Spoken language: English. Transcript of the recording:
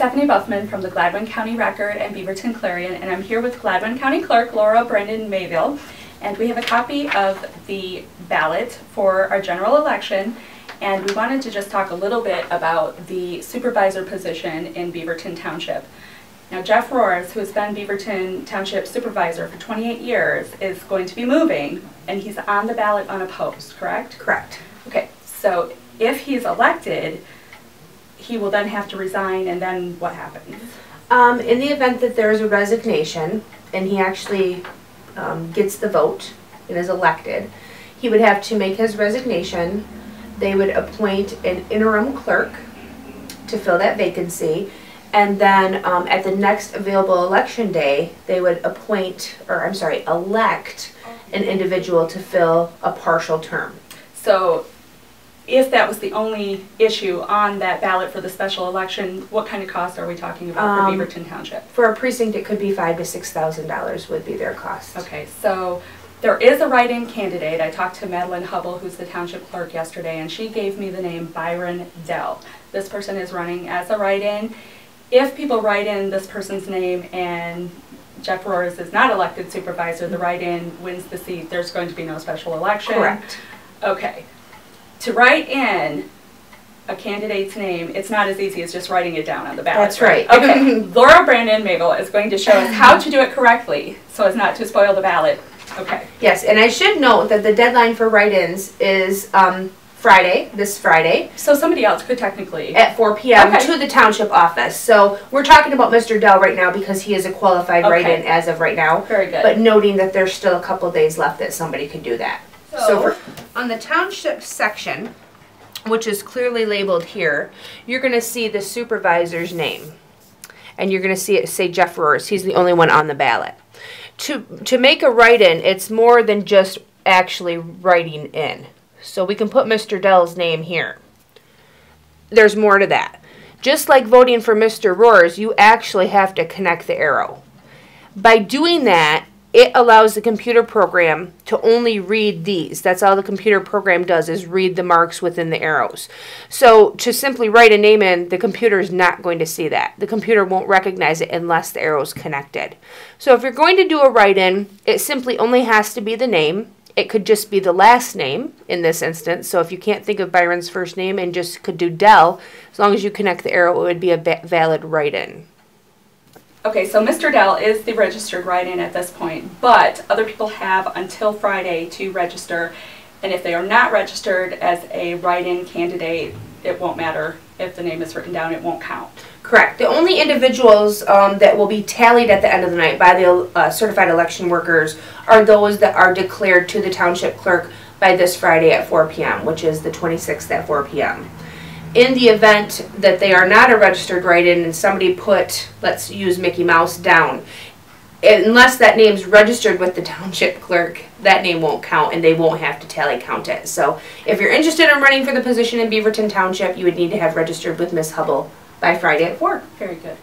Stephanie Buffman from the Gladwin County Record and Beaverton Clarion, and I'm here with Gladwin County Clerk Laura Brendan Mayville, and we have a copy of the ballot for our general election, and we wanted to just talk a little bit about the supervisor position in Beaverton Township. Now, Jeff Roars, who has been Beaverton Township supervisor for 28 years, is going to be moving, and he's on the ballot unopposed, correct? Correct. Okay, so if he's elected, he will then have to resign, and then what happens? In the event that there is a resignation and he actually gets the vote and is elected, he would have to make his resignation. They would appoint an interim clerk to fill that vacancy, and then at the next available election day, they would elect an individual to fill a partial term. So if that was the only issue on that ballot for the special election, what kind of cost are we talking about for Beaverton Township? For a precinct, it could be $5,000 to $6,000 would be their cost. Okay, so there is a write-in candidate. I talked to Madeline Hubble, who's the township clerk, yesterday, and she gave me the name Byron Dell. This person is running as a write-in. If people write in this person's name and Jeff Roars is not elected supervisor, the write-in wins the seat, there's going to be no special election. Correct. Okay. To write in a candidate's name, it's not as easy as just writing it down on the ballot. That's right. Okay. Laura Brandon Mabel is going to show us how to do it correctly so as not to spoil the ballot. Okay. Yes, and I should note that the deadline for write-ins is this Friday. So somebody else could technically. At 4 p.m. Okay. to the township office. So we're talking about Mr. Dell right now because he is a qualified write-in as of right now. Very good. But noting that there's still a couple days left that somebody could do that. So on the township section, which is clearly labeled here, you're going to see the supervisor's name. And you're going to see it say Jeff Roars. He's the only one on the ballot. To make a write-in, it's more than just actually writing in. So we can put Mr. Dell's name here. There's more to that. Just like voting for Mr. Roars, you actually have to connect the arrow. By doing that, it allows the computer program to only read these. That's all the computer program does, is read the marks within the arrows. So to simply write a name in, the computer is not going to see that. The computer won't recognize it unless the arrow is connected. So if you're going to do a write-in, it simply only has to be the name. It could just be the last name in this instance. So if you can't think of Byron's first name and just could do Dell, as long as you connect the arrow, it would be a valid write-in. Okay, so Mr. Dell is the registered write-in at this point, but other people have until Friday to register, and if they are not registered as a write-in candidate, it won't matter if the name is written down, it won't count. Correct. The only individuals that will be tallied at the end of the night by the certified election workers are those that are declared to the township clerk by this Friday at 4 p.m., which is the 26th at 4 p.m. In the event that they are not a registered write-in and somebody put, let's use Mickey Mouse, down, unless that name's registered with the township clerk, that name won't count and they won't have to tally count it. So if you're interested in running for the position in Beaverton Township, you would need to have registered with Ms. Hubble by Friday at 4. Very good.